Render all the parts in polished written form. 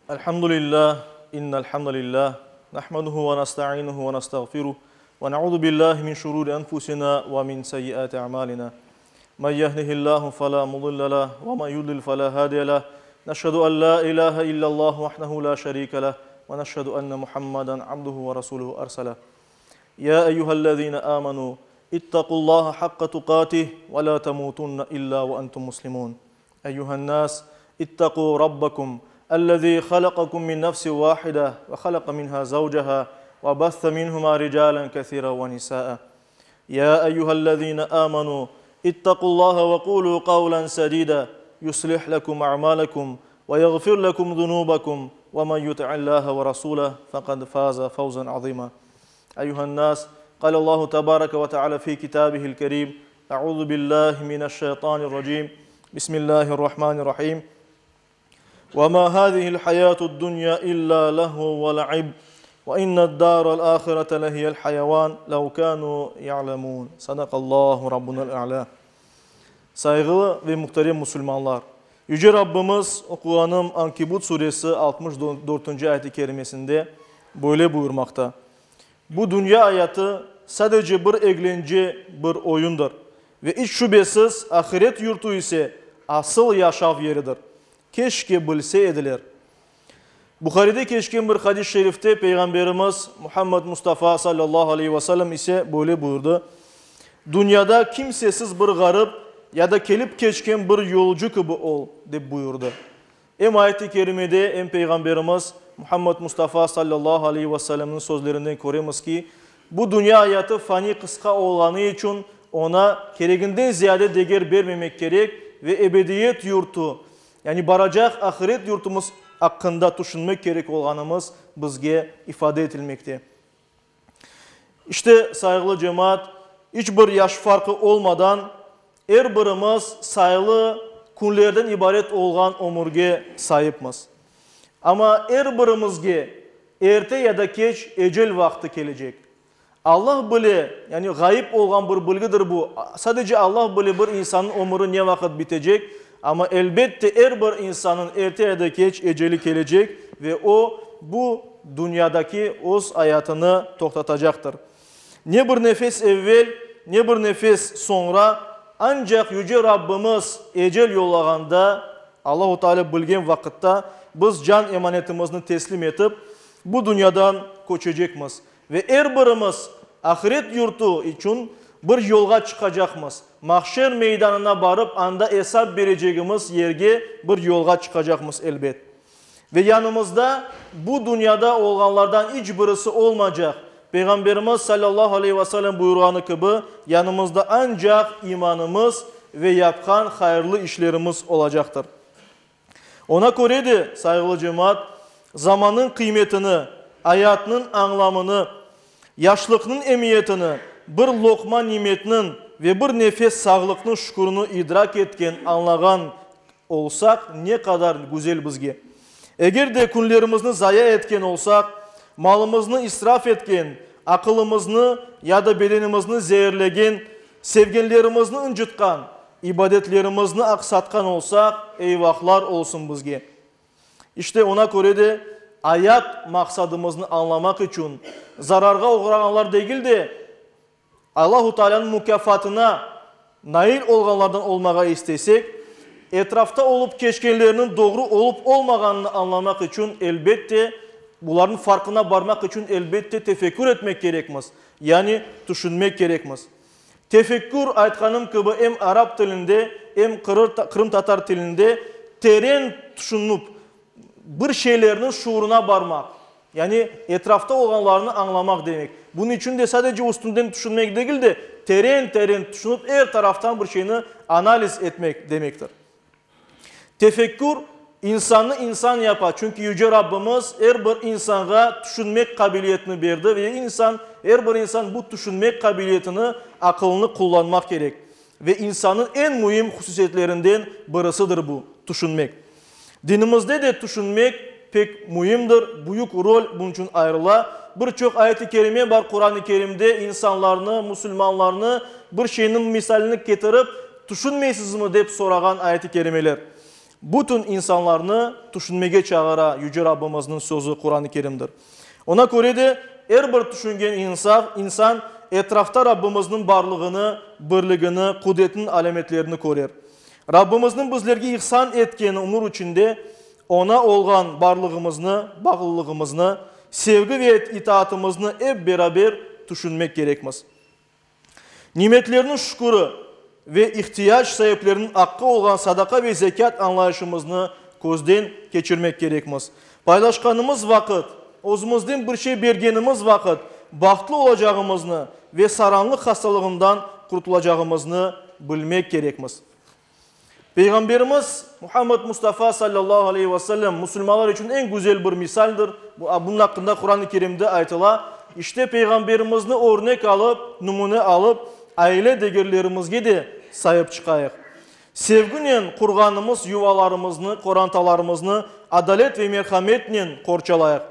Elhamdülillah, innel hamdülillah, nahmaduhu ve nasta'inuhu ve nasta'gfiruh, ve na'udhu billahi min şururi enfusina ve min seyyiati a'malina. Men yehdihillahu fela mudille leh ve men yudlil fela hadiye leh. Neşhedü en la ilahe illallah vahdehu la şerike leh ve neşhedü enne Muhammeden abduhu ve resuluhu ersele. Ya eyyühellezine amenu ittaqullaha hakka tuqatih ve la temutunne illa ve entum muslimun. Eyyühennas ittaqu rabbakum الذي خلقكم من نفس واحدة وخلق منها زوجها وبث منهما رجالا كثيرا ونساء يا أيها الذين آمنوا اتقوا الله وقولوا قولا سديدا يصلح لكم أعمالكم ويغفر لكم ذنوبكم ومن يطع الله ورسوله فقد فاز فوزا عظيما أيها الناس قال الله تبارك وتعالى في كتابه الكريم أعوذ بالله من الشيطان الرجيم بسم الله الرحمن الرحيم وَمَا هَذِهِ الْحَيَاةُ الدُّنْيَا إِلَّا لَهْوٌ وَلَعِبٌ وَإِنَّ الدَّارَ الْآخِرَةَ لَهِيَ الْحَيَوَانُ لَوْ كَانُوا يَعْلَمُونَ Sadakallahu Rabbunal A'la. Saygılı ve muhterem Müslümanlar, Yüce Rabbimiz Kur'an'ın Ankebut suresi 64. ayet-i kerimesinde böyle buyurmakta. Bu dünya hayatı sadece bir eğlence, bir oyundur. Ve hiç şüphesiz ahiret yurtu ise asıl yaşam yeridir. Keşke bilse edilir. Bukhari'de geçen bir hadis-i şerifte Peygamberimiz Muhammed Mustafa sallallahu aleyhi ve sellem ise böyle buyurdu. Dünyada kimsesiz bir garip ya da kelip geçken bir yolcu gibi ol diye buyurdu. Hem ayet-i kerimede hem Peygamberimiz Muhammed Mustafa sallallahu aleyhi ve sellem'in sözlerinden görüyoruz ki bu dünya hayatı fani kısa olanı için ona gereğinden ziyade değer vermemek gerek ve ebediyet yurtu yani baracak ahiret yurtumuz hakkında düşünmek gerek olanımız bizge ifade edilmekte. İşte saygılı cemaat, hiçbir yaş farkı olmadan her birimiz sayılı günlerden ibaret olan ömürge sahipmiz. Ama her birimizge erte ya da geç ecel vakti gelecek. Allah bile yani gayip olan bir bilgidir bu. Sadece Allah bile bir insanın ömrü ne vakit bitecek. Ama elbette her bir insanın erte ya da geç eceli gelecek ve o bu dünyadaki öz hayatını toktatacaktır. Ne bir nefes evvel ne bir nefes sonra ancak Yüce Rabbimiz ecel yollaganda Allah-u Teala bilgen vakitte biz can emanetimizni teslim edip bu dünyadan koçacakmız. Ve her birimiz ahiret yurtu için bir yolga çıkacakmız. Mahşer meydanına varıp anda hesap vereceğimiz yerge bir yolga çıkacakmız elbet. Ve yanımızda bu dünyada olanlardan hiç birisi olmayacak. Peygamberimiz sallallahu aleyhi ve sellem buyurganı gibi yanımızda ancak imanımız ve yapkan hayırlı işlerimiz olacaktır. Ona göre de saygılı cemaat zamanın kıymetini, hayatının anlamını, yaşlılığının emniyetini, bir lokma nimetinin ve bir nefes sağlıkının şükürünü idrak etken, anlagan olsak ne kadar güzel bizge. Eğer de günlerimizni zaya etken olsak, malımızını israf etken, akılımızını ya da bedenimizni zehirlegen, sevgililerimizni incitkan, ibadetlerimizni aksatkan olsak, eyvahlar olsun bizge. İşte ona göre de hayat maksadımızı anlamak için zararga uğrayanlar değil de Allah-u Teala'nın mükafatına nail olganlardan olmağa istesek, etrafta olup geçkenlerinin doğru olup olmaganını anlamak için elbette bunların farkına varmak için elbette tefekkür etmek gerekmez. Yani düşünmek gerekmez. Tefekkür aytkanım gibi hem Arap dilinde hem Kırım Tatar dilinde terin düşünüp bir şeylerinin şuuruna varmak. Yani etrafta olanlarını anlamak demek. Bunun için de sadece üstünden düşünmek değil de terin düşünüp her taraftan bir şeyini analiz etmek demektir. Tefekkür insanı insan yapar. Çünkü Yüce Rabbimiz her bir insana düşünmek kabiliyetini verdi ve her bir insan bu düşünmek kabiliyetini, akılını kullanmak gerek. Ve insanın en mühim hususiyetlerinden birisidir bu, düşünmek. Dinimizde de düşünmek pek mühimdir, büyük rol bunun için ayrıla. Birçok ayet-i kerime var Kur'an-ı Kerim'de insanlarını, Müslümanlarını bir şeyin misalini getirip düşünmeysiz mi deyip soragan ayet-i kerimeler. bütün insanlarını düşünmege çağıra Yüce Rabbimizin sözü Kur'an-ı Kerim'dir. Ona göre de her bir düşüngen insan etrafta Rabbimizin barlığını, birliğini, kudretinin alametlerini korer. Rabbimizin bizlerge ihsan etkeni umur içinde ona olgan barlığımızını, bağlılığımızını, sevgi ve itaatımızını hep beraber düşünmek gerekmez. Nimetlerinin şükürü ve ihtiyaç sahiplerinin hakkı olan sadaka ve zekat anlayışımızını gözden geçirmek gerekmez. Paylaşkanımız vakit, özümüzden bir şey bergenimiz vakit, bahtlı olacağımızını ve saranlık hastalığından kurtulacağımızını bilmek gerekmez. Peygamberimiz Muhammed Mustafa sallallahu aleyhi ve sellem Müslümanlar için en güzel bir misaldir. Bunun hakkında Kur'an-ı Kerim'de aytıla. İşte Peygamberimizin örnek alıp, numune alıp, aile değerlerimizge de sahip çıkayıq. Sevgiyle kurganımız yuvalarımızı, korantalarımızı adalet ve merhametle korçalayıq.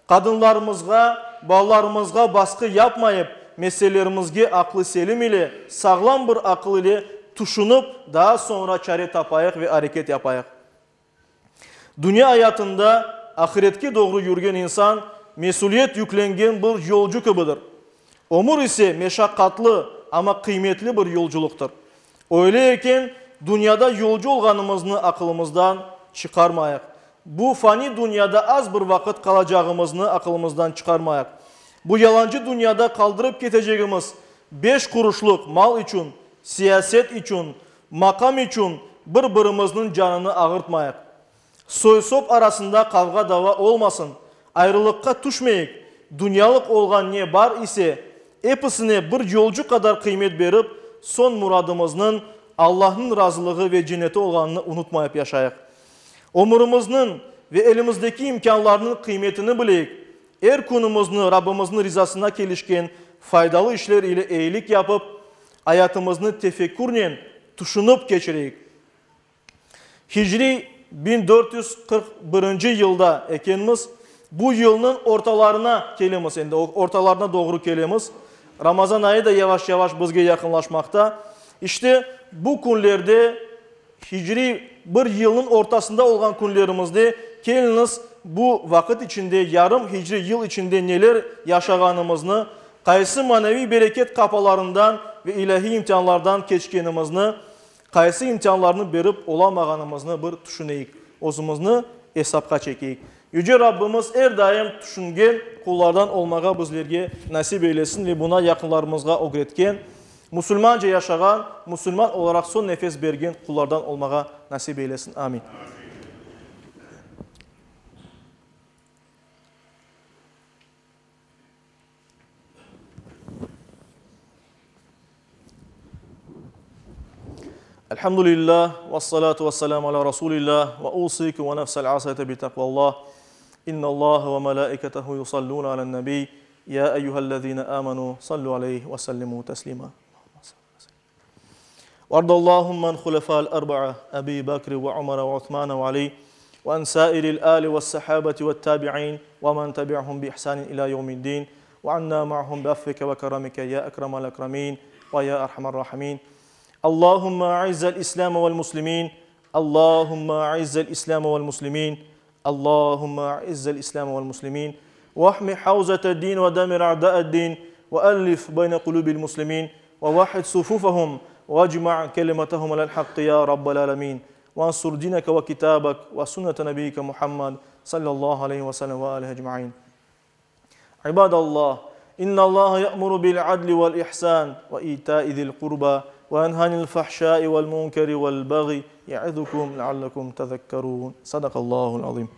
Kadınlarımızga, ballarımızga baskı yapmayıp, meselelerimizge aklı selim ile, sağlam bir akıl ile düşünüp daha sonra çare tapayıq ve hareket yapayıq. Dünya hayatında ahiretke doğru yürüyen insan mesuliyet yüklengen bir yolcu gibidir. Ömür ise meşakkatlı ama kıymetli bir yolculuktur. Öyleyken dünyada yolcu olganımızı akılımızdan çıkarmayıq. Bu fani dünyada az bir vakit kalacağımızı akılımızdan çıkarmayıq. Bu yalancı dünyada kaldırıp gideceğimiz 5 kuruşluk mal için, siyaset için, makam için birbirimizin canını ağırtmayıq. Soy-sop arasında kavga dava olmasın, ayrılıkka düşmeyik. Dünyalık olgan ne var ise hepsine bir yolcu kadar kıymet verip son muradımızın Allah'ın razılığı ve cenneti olanını unutmayıp yaşayıq. Ömrümüzün ve elimizdeki imkanlarının kıymetini bileyik. Her kunumuzni Rabbimizin rizasına kelişken faydalı işler ile iyilik yapıp hayatımızı tefekkürle düşünüp geçireyik. Hicri 1441 yılda ekenimiz bu yılın ortalarına kelimiz, yani ortalarına doğru kelimiz. Ramazan ayı da yavaş yavaş bizge yakınlaşmakta. İşte bu günlerde Hicri bir yılın ortasında olan günlerimizde keliniz bu vakit içinde, yarım Hicri yıl içinde neler yaşaganımızını, kaysi manevi bereket kapılarından ve ilahi imtihanlardan geçkenimizni, kaysi imtihanlarını berip olamağanımızını bir düşüneyik. Özümüzni hesapka çekeyik. Yüce Rabbimiz her daim düşüngen kullardan olmağa bizlerge nasip eylesin ve buna yakınlarımızga öğretken, Müslümanca yaşagan, Müslüman olarak son nefes bergen kullardan olmağa nasip eylesin. Amin. Elhamdülillah ve salatu ve selamu ala Resulillah ve usiku ve nefsel asayete bi takvallah. İnna Allah ve melaiketehu yusalluna alen nebi. Ya eyyühellezine amenu sallu aleyhi ve sellimu teslima. وارض اللهم عن خلفاء الأربعة أبي بكر وعمر وعثمان وعلي وعن سائر الآل والصحابة والتابعين ومن تبعهم بإحسان إلى يوم الدين وعنا معهم بعفوك وكرمك يا أكرم الأكرمين ويا أرحم الراحمين. اللهم أعز الإسلام والمسلمين. اللهم أعز الإسلام والمسلمين. اللهم أعز الإسلام والمسلمين واحمي حوزة الدين ودمر أعداء الدين وألف بين قلوب المسلمين ووحد صفوفهم واجمع كلمتهم على الحق يا رب العالمين وانصر دينك وكتابك وسنة نبيك محمد صلى الله عليه وسلم وآله أجمعين. عباد الله إن الله يأمر بالعدل والإحسان وإيتاء ذي القربى وينهى عن الفحشاء والمنكر والبغي يعظكم لعلكم تذكرون. صدق الله العظيم.